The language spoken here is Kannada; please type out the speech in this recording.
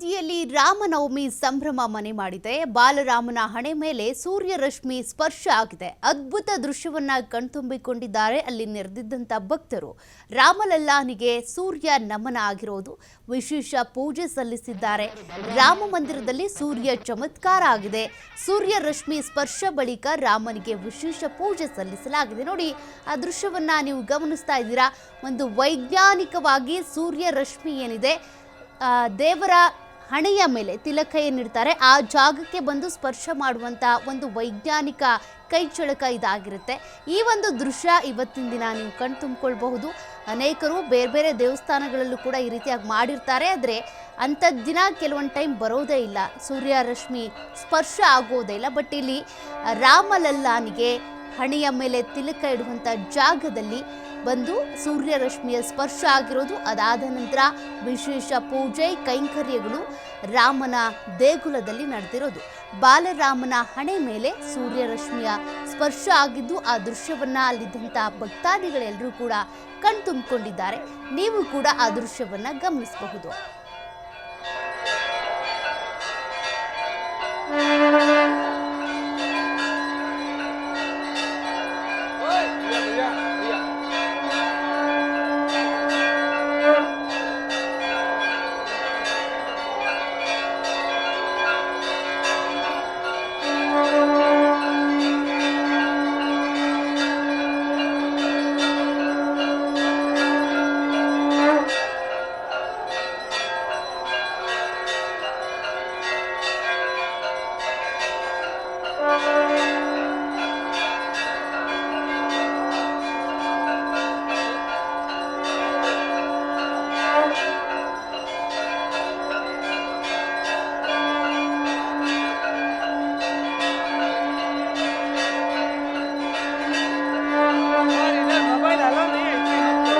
ಯಲ್ಲಿ ರಾಮನವಮಿ ಸಂಭ್ರಮ ಮನೆ ಮಾಡಿದೆ. ಬಾಲರಾಮನ ಹಣೆ ಮೇಲೆ ಸೂರ್ಯ ರಶ್ಮಿ ಸ್ಪರ್ಶ ಆಗಿದೆ. ಅದ್ಭುತ ದೃಶ್ಯವನ್ನ ಕಣ್ತುಂಬಿಕೊಂಡಿದ್ದಾರೆ ಅಲ್ಲಿ ನೆರೆದಿದ್ದಂತ ಭಕ್ತರು. ರಾಮಲಲ್ಲಾನಿಗೆ ಸೂರ್ಯ ನಮನ ಆಗಿರೋದು, ವಿಶೇಷ ಪೂಜೆ ಸಲ್ಲಿಸಿದ್ದಾರೆ. ರಾಮ ಮಂದಿರದಲ್ಲಿ ಸೂರ್ಯ ಚಮತ್ಕಾರ ಆಗಿದೆ. ಸೂರ್ಯ ರಶ್ಮಿ ಸ್ಪರ್ಶ ಬಳಿಕ ರಾಮನಿಗೆ ವಿಶೇಷ ಪೂಜೆ ಸಲ್ಲಿಸಲಾಗಿದೆ. ನೋಡಿ, ಆ ದೃಶ್ಯವನ್ನ ನೀವು ಗಮನಿಸ್ತಾ ಇದ್ದೀರಾ. ಒಂದು ವೈಜ್ಞಾನಿಕವಾಗಿ ಸೂರ್ಯ ರಶ್ಮಿ ಏನಿದೆ ದೇವರ ಹಣೆಯ ಮೇಲೆ ತಿಲಕ ಏನಿರ್ತಾರೆ ಆ ಜಾಗಕ್ಕೆ ಬಂದು ಸ್ಪರ್ಶ ಮಾಡುವಂಥ ಒಂದು ವೈಜ್ಞಾನಿಕ ಕೈಚಳಕ ಇದಾಗಿರುತ್ತೆ. ಈ ಒಂದು ದೃಶ್ಯ ಇವತ್ತಿನ ದಿನ ನೀವು ಕಣ್ತುಂಬಿಕೊಳ್ಬಹುದು. ಅನೇಕರು ಬೇರೆ ಬೇರೆ ದೇವಸ್ಥಾನಗಳಲ್ಲೂ ಕೂಡ ಈ ರೀತಿಯಾಗಿ ಮಾಡಿರ್ತಾರೆ. ಆದರೆ ಅಂಥದ್ದು ದಿನ ಕೆಲವೊಂದು ಟೈಮ್ ಬರೋದೇ ಇಲ್ಲ, ಸೂರ್ಯ ರಶ್ಮಿ ಸ್ಪರ್ಶ ಆಗೋದೇ ಇಲ್ಲ. ಬಟ್ ಇಲ್ಲಿ ರಾಮಲಲ್ಲಾನಿಗೆ ಹಣೆಯ ಮೇಲೆ ತಿಲಕ ಇಡುವಂಥ ಜಾಗದಲ್ಲಿ ಬಂದು ಸೂರ್ಯ ರಶ್ಮಿಯ ಸ್ಪರ್ಶ ಆಗಿರೋದು. ಅದಾದ ನಂತರ ವಿಶೇಷ ಪೂಜೆ ಕೈಂಕರ್ಯಗಳು ರಾಮನ ದೇಗುಲದಲ್ಲಿ ನಡೆದಿರೋದು. ಬಾಲರಾಮನ ಹಣೆ ಮೇಲೆ ಸೂರ್ಯ ರಶ್ಮಿಯ ಸ್ಪರ್ಶ ಆಗಿದ್ದು ಆ ದೃಶ್ಯವನ್ನ ಅಲ್ಲಿದ್ದಂಥ ಭಕ್ತಾದಿಗಳೆಲ್ಲರೂ ಕೂಡ ಕಣ್ತುಂಬಿಕೊಂಡಿದ್ದಾರೆ. ನೀವು ಕೂಡ ಆ ದೃಶ್ಯವನ್ನ ಗಮನಿಸಬಹುದು.